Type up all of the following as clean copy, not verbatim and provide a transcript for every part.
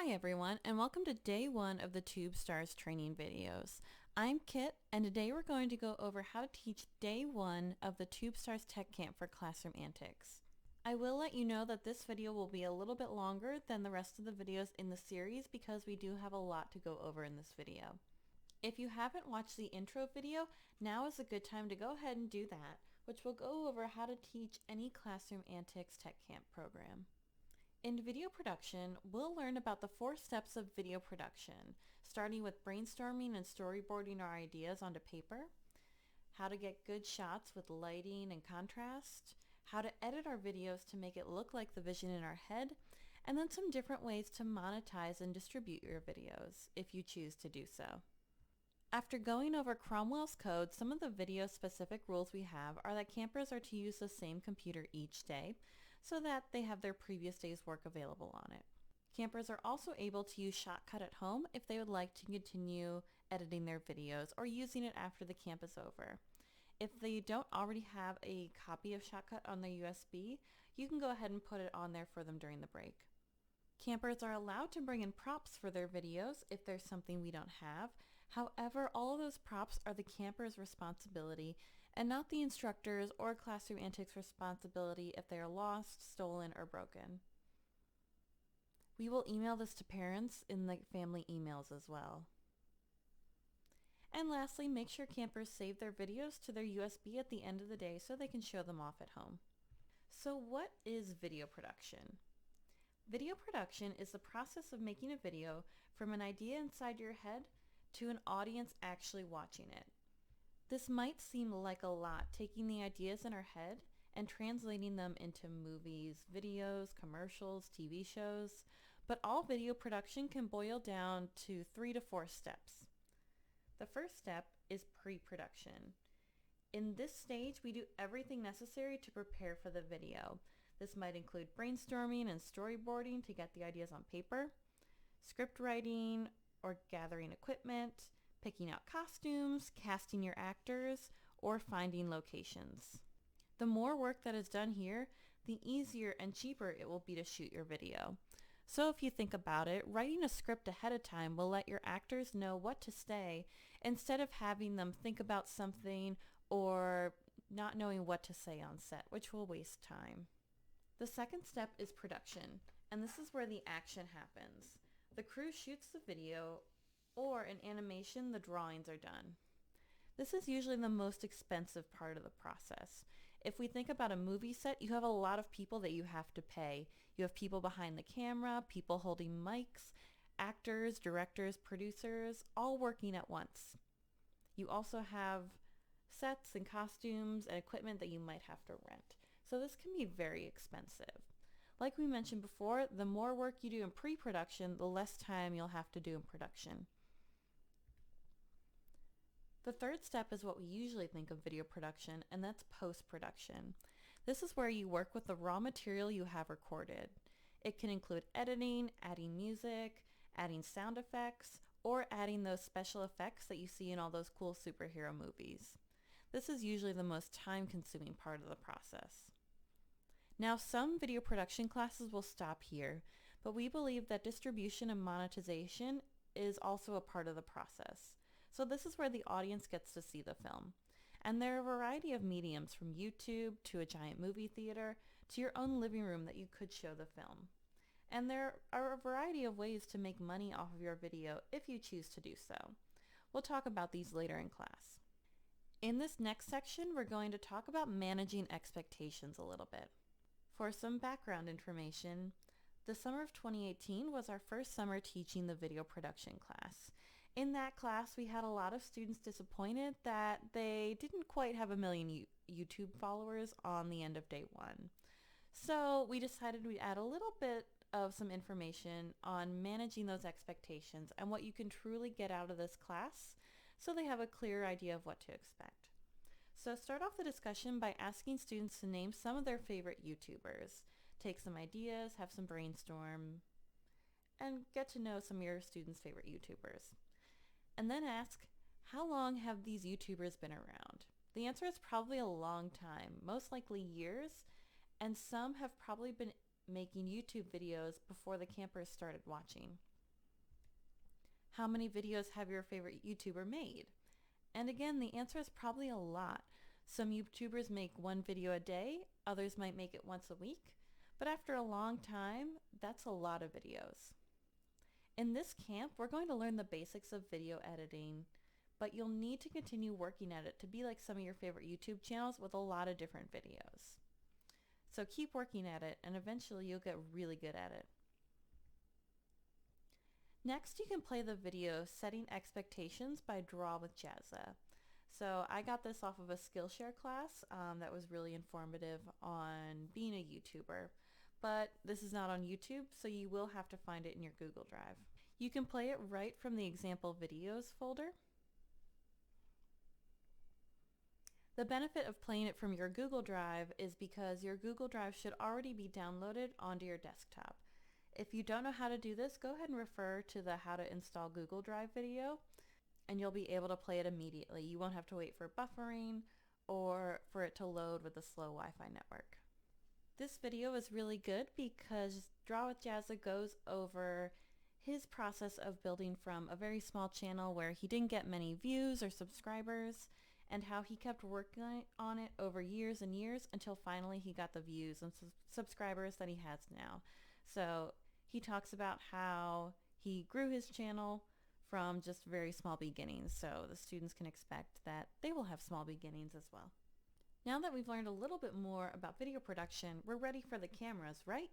Hi everyone, and welcome to day one of the TubeStars training videos. I'm Kit, and today we're going to go over how to teach day one of the TubeStars Tech Camp for Classroom Antics. I will let you know that this video will be a little bit longer than the rest of the videos in the series because we do have a lot to go over in this video. If you haven't watched the intro video, now is a good time to go ahead and do that, which will go over how to teach any Classroom Antics Tech Camp program. In video production, we'll learn about the 4 steps of video production, starting with brainstorming and storyboarding our ideas onto paper, how to get good shots with lighting and contrast, how to edit our videos to make it look like the vision in our head, and then some different ways to monetize and distribute your videos, if you choose to do so. After going over Cromwell's code, some of the video-specific rules we have are that campers are to use the same computer each day so that they have their previous day's work available on it. Campers are also able to use Shotcut at home if they would like to continue editing their videos or using it after the camp is over. If they don't already have a copy of Shotcut on their USB, you can go ahead and put it on there for them during the break. Campers are allowed to bring in props for their videos if there's something we don't have. However, all of those props are the camper's responsibility and not the instructor's or Classroom Antics' responsibility if they are lost, stolen, or broken. We will email this to parents in the family emails as well. And lastly, make sure campers save their videos to their USB at the end of the day so they can show them off at home. So what is video production? Video production is the process of making a video from an idea inside your head to an audience actually watching it. This might seem like a lot, taking the ideas in our head and translating them into movies, videos, commercials, TV shows, but all video production can boil down to 3 to 4 steps. The first step is pre-production. In this stage, we do everything necessary to prepare for the video. This might include brainstorming and storyboarding to get the ideas on paper, script writing or gathering equipment, picking out costumes, casting your actors, or finding locations. The more work that is done here, the easier and cheaper it will be to shoot your video. So if you think about it, writing a script ahead of time will let your actors know what to say instead of having them think about something or not knowing what to say on set, which will waste time. The second step is production, and this is where the action happens. The crew shoots the video, or in animation, the drawings are done. This is usually the most expensive part of the process. If we think about a movie set, you have a lot of people that you have to pay. You have people behind the camera, people holding mics, actors, directors, producers, all working at once. You also have sets and costumes and equipment that you might have to rent. So this can be very expensive. Like we mentioned before, the more work you do in pre-production, the less time you'll have to do in production. The third step is what we usually think of video production, and that's post-production. This is where you work with the raw material you have recorded. It can include editing, adding music, adding sound effects, or adding those special effects that you see in all those cool superhero movies. This is usually the most time-consuming part of the process. Now, some video production classes will stop here, but we believe that distribution and monetization is also a part of the process. So this is where the audience gets to see the film. And there are a variety of mediums, from YouTube to a giant movie theater to your own living room that you could show the film. And there are a variety of ways to make money off of your video if you choose to do so. We'll talk about these later in class. In this next section, we're going to talk about managing expectations a little bit. For some background information, the summer of 2018 was our first summer teaching the video production class. In that class, we had a lot of students disappointed that they didn't quite have 1 million YouTube followers on the end of day one. So we decided we'd add a little bit of some information on managing those expectations and what you can truly get out of this class so they have a clear idea of what to expect. So start off the discussion by asking students to name some of their favorite YouTubers. Take some ideas, have some brainstorm, and get to know some of your students' favorite YouTubers. And then ask, how long have these YouTubers been around? The answer is probably a long time, most likely years, and some have probably been making YouTube videos before the campers started watching. How many videos have your favorite YouTuber made? And again, the answer is probably a lot. Some YouTubers make one video a day, others might make it once a week, but after a long time, that's a lot of videos. In this camp, we're going to learn the basics of video editing, but you'll need to continue working at it to be like some of your favorite YouTube channels with a lot of different videos. So keep working at it, and eventually you'll get really good at it. Next, you can play the video Setting Expectations by Draw with Jazza. So I got this off of a Skillshare class that was really informative on being a YouTuber. But this is not on YouTube, so you will have to find it in your Google Drive. You can play it right from the example videos folder. The benefit of playing it from your Google Drive is because your Google Drive should already be downloaded onto your desktop. If you don't know how to do this, go ahead and refer to the How to Install Google Drive video, and you'll be able to play it immediately. You won't have to wait for buffering or for it to load with a slow Wi-Fi network. This video is really good because Draw with Jazza goes over his process of building from a very small channel where he didn't get many views or subscribers, and how he kept working on it over years and years until finally he got the views and subscribers that he has now. So he talks about how he grew his channel from just very small beginnings, so the students can expect that they will have small beginnings as well. Now that we've learned a little bit more about video production, we're ready for the cameras, right?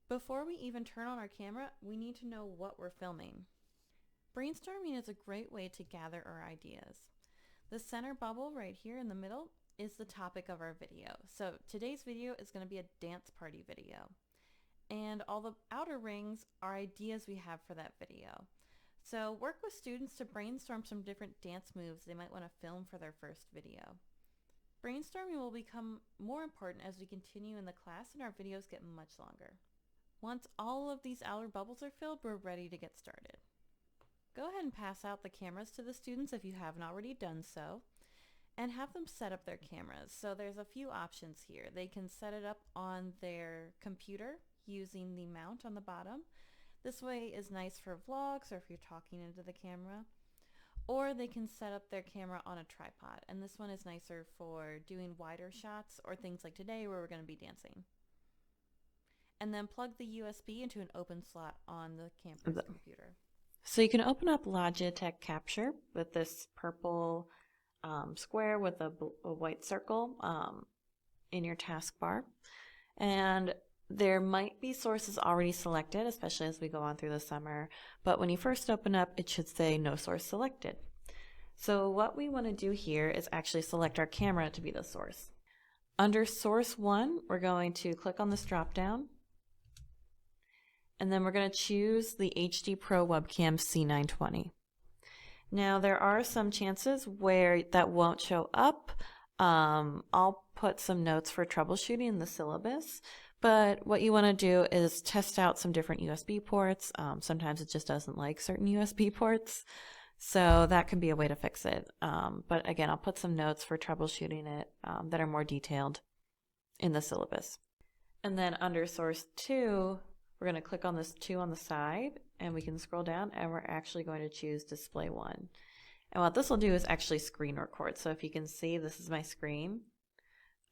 Before we even turn on our camera, we need to know what we're filming. Brainstorming is a great way to gather our ideas. The center bubble right here in the middle is the topic of our video. So today's video is going to be a dance party video. And all the outer rings are ideas we have for that video. So work with students to brainstorm some different dance moves they might want to film for their first video. Brainstorming will become more important as we continue in the class and our videos get much longer. Once all of these outer bubbles are filled, we're ready to get started. Go ahead and pass out the cameras to the students if you haven't already done so, and have them set up their cameras. So there's a few options here. They can set it up on their computer using the mount on the bottom. This way is nice for vlogs or if you're talking into the camera. Or they can set up their camera on a tripod, and this one is nicer for doing wider shots or things like today where we're going to be dancing. And then plug the USB into an open slot on the campus computer. So you can open up Logitech Capture with this purple square with a white circle in your taskbar. And there might be sources already selected, especially as we go on through the summer, but when you first open up, it should say no source selected. So what we want to do here is actually select our camera to be the source. Under source 1, we're going to click on this drop down, and then we're going to choose the HD Pro Webcam C920. Now there are some chances where that won't show up. I'll put some notes for troubleshooting in the syllabus. But what you want to do is test out some different USB ports. Sometimes it just doesn't like certain USB ports. So that can be a way to fix it. But again, I'll put some notes for troubleshooting it that are more detailed in the syllabus. And then under source 2, we're going to click on this 2 on the side, and we can scroll down, and we're actually going to choose display 1. And what this will do is actually screen record. So if you can see, this is my screen.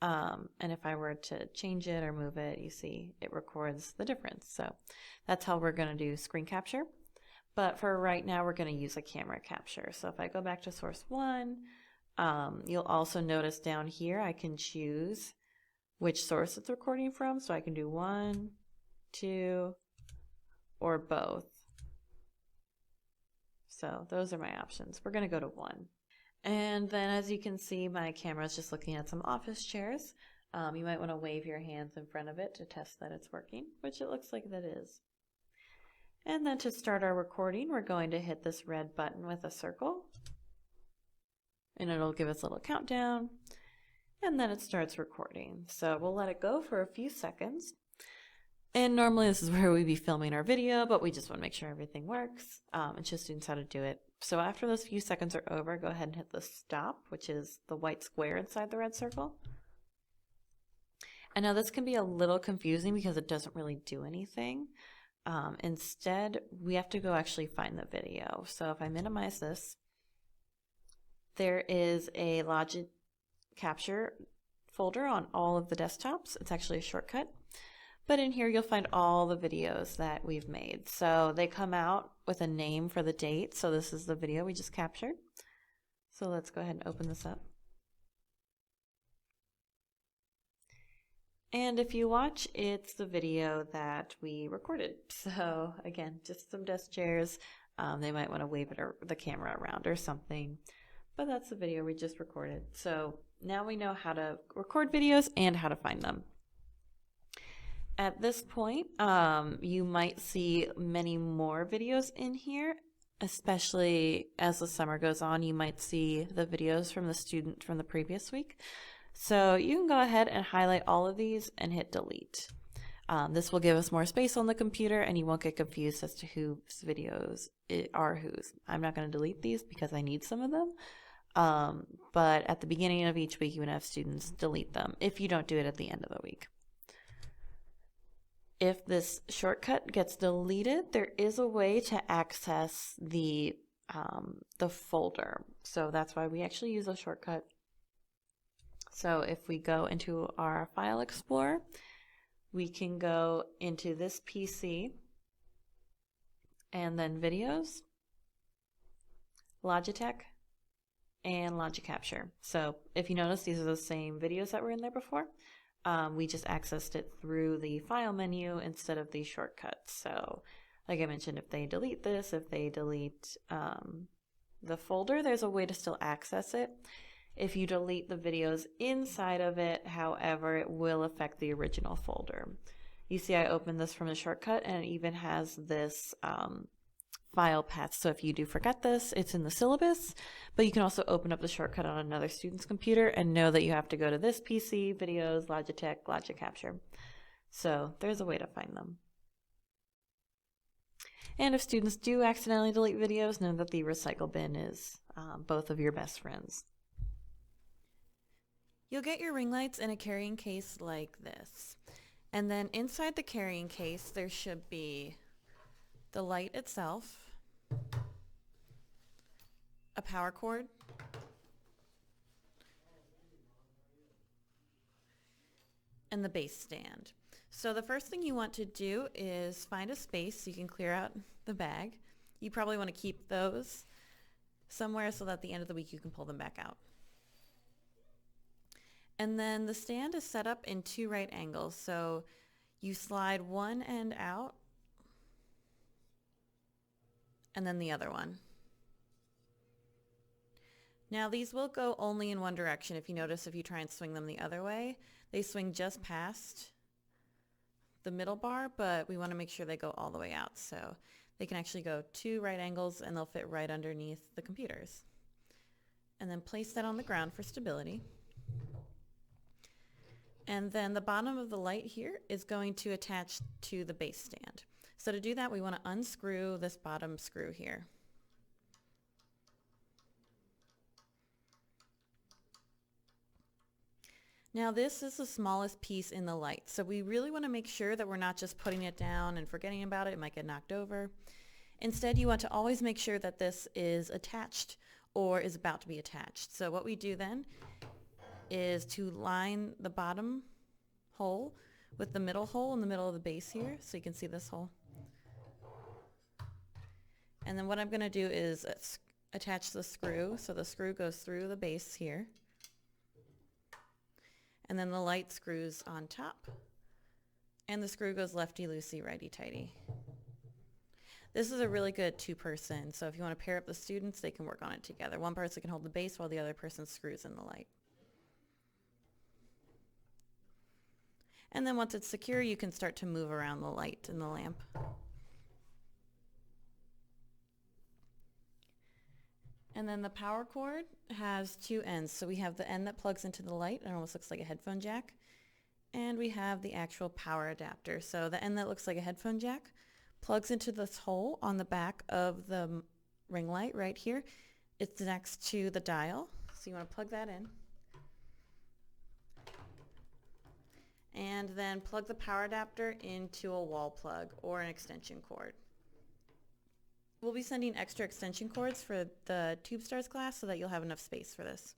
And if I were to change it or move it, you see it records the difference. So that's how we're going to do screen capture. But for right now, we're going to use a camera capture. So if I go back to source 1, you'll also notice down here I can choose which source it's recording from. So I can do 1, 2, or both. So those are my options. We're going to go to 1. And then as you can see, my camera is just looking at some office chairs. You might want to wave your hands in front of it to test that it's working, which it looks like that is. And then to start our recording, we're going to hit this red button with a circle. And it'll give us a little countdown. And then it starts recording. So we'll let it go for a few seconds. And normally this is where we'd be filming our video, but we just want to make sure everything works and show students how to do it. So after those few seconds are over, go ahead and hit the stop, which is the white square inside the red circle. And now this can be a little confusing because it doesn't really do anything. Instead, we have to go actually find the video. So if I minimize this, there is a Logic Capture folder on all of the desktops. It's actually a shortcut. But in here, you'll find all the videos that we've made. So they come out with a name for the date. So this is the video we just captured. So let's go ahead and open this up. And if you watch, it's the video that we recorded. So again, just some desk chairs. They might want to wave it or the camera around or something. But that's the video we just recorded. So now we know how to record videos and how to find them. At this point, you might see many more videos in here, especially as the summer goes on. You might see the videos from the student from the previous week. So you can go ahead and highlight all of these and hit delete. This will give us more space on the computer and you won't get confused as to whose videos are whose. I'm not going to delete these because I need some of them. But at the beginning of each week, you would have students delete them if you don't do it at the end of the week. If this shortcut gets deleted, there is a way to access the folder. So that's why we actually use a shortcut. So if we go into our File Explorer, we can go into this PC and then Videos, Logitech, and Logic Capture. So if you notice, these are the same videos that were in there before. We just accessed it through the File menu instead of the shortcuts. So like I mentioned, if they delete this, if they delete the folder, there's a way to still access it. If you delete the videos inside of it, however, it will affect the original folder. You see I opened this from the shortcut and it even has this file path. So if you do forget this, it's in the syllabus, but you can also open up the shortcut on another student's computer and know that you have to go to this PC, Videos, Logitech, Logic Capture. So there's a way to find them. And if students do accidentally delete videos, know that the recycle bin is both of your best friends. You'll get your ring lights in a carrying case like this. And then inside the carrying case, there should be the light itself, a power cord, and the base stand. So the first thing you want to do is find a space so you can clear out the bag. You probably want to keep those somewhere so that at the end of the week you can pull them back out. And then the stand is set up in 2 right angles. So you slide one end out and then the other one. Now these will go only in one direction. If you notice, if you try and swing them the other way, they swing just past the middle bar, but we want to make sure they go all the way out. So they can actually go 2 right angles and they'll fit right underneath the computers. And then place that on the ground for stability. And then the bottom of the light here is going to attach to the base stand. So to do that, we want to unscrew this bottom screw here. Now this is the smallest piece in the light, so we really want to make sure that we're not just putting it down and forgetting about it. It might get knocked over. Instead, you want to always make sure that this is attached or is about to be attached. So what we do then is to line the bottom hole with the middle hole in the middle of the base here, so you can see this hole. And then what I'm going to do is attach the screw, so the screw goes through the base here. And then the light screws on top. And the screw goes lefty-loosey, righty-tighty. This is a really good 2-person, so if you want to pair up the students, they can work on it together. One person can hold the base while the other person screws in the light. And then once it's secure, you can start to move around the light and the lamp. And then the power cord has 2 ends. So we have the end that plugs into the light. It almost looks like a headphone jack. And we have the actual power adapter. So the end that looks like a headphone jack plugs into this hole on the back of the ring light right here. It's next to the dial. So you want to plug that in. And and then plug the power adapter into a wall plug or an extension cord. We'll be sending extra extension cords for the TubeStars class so that you'll have enough space for this.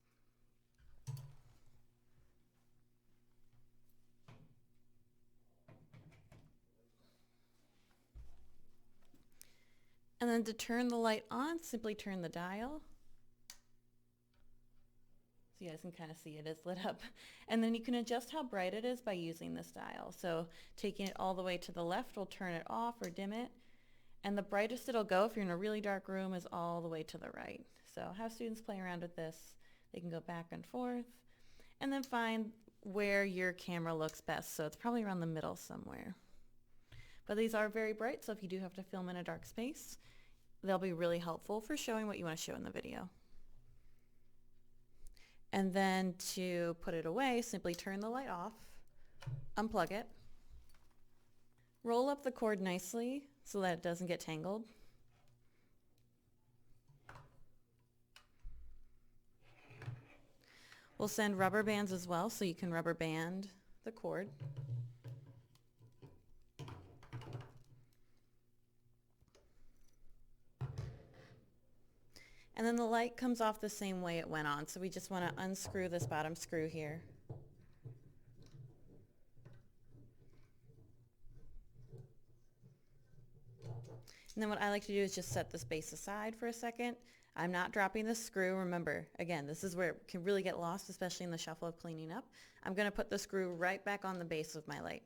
And then to turn the light on, simply turn the dial. So you guys can kind of see it is lit up. And then you can adjust how bright it is by using this dial. So taking it all the way to the left will turn it off or dim it. And the brightest it'll go if you're in a really dark room is all the way to the right. So have students play around with this. They can go back and forth and then find where your camera looks best. So it's probably around the middle somewhere. But these are very bright, so if you do have to film in a dark space, they'll be really helpful for showing what you want to show in the video. And then to put it away, simply turn the light off, unplug it, roll up the cord nicely so that it doesn't get tangled. We'll send rubber bands as well, so you can rubber band the cord. And then the light comes off the same way it went on, so we just want to unscrew this bottom screw here. And then what I like to do is just set this base aside for a second. I'm not dropping this screw. Remember, again, this is where it can really get lost, especially in the shuffle of cleaning up. I'm going to put the screw right back on the base of my light.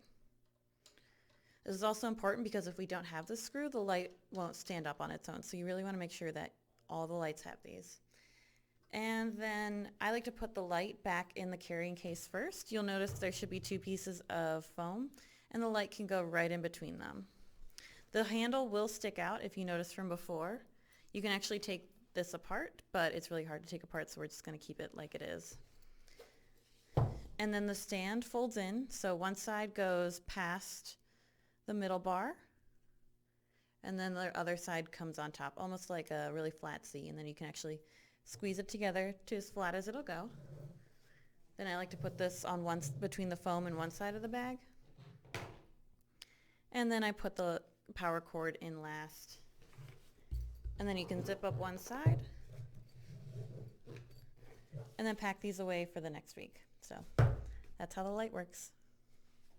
This is also important because if we don't have the screw, the light won't stand up on its own. So you really want to make sure that all the lights have these. And then I like to put the light back in the carrying case first. You'll notice there should be 2 pieces of foam and the light can go right in between them. The handle will stick out if you notice from before. You can actually take this apart, but it's really hard to take apart, so we're just going to keep it like it is. And then the stand folds in, so one side goes past the middle bar and then the other side comes on top, almost like a really flat C, and then you can actually squeeze it together to as flat as it'll go. Then I like to put this on between the foam and one side of the bag. And then I put the power cord in last. And then you can zip up one side and then pack these away for the next week. So that's how the light works.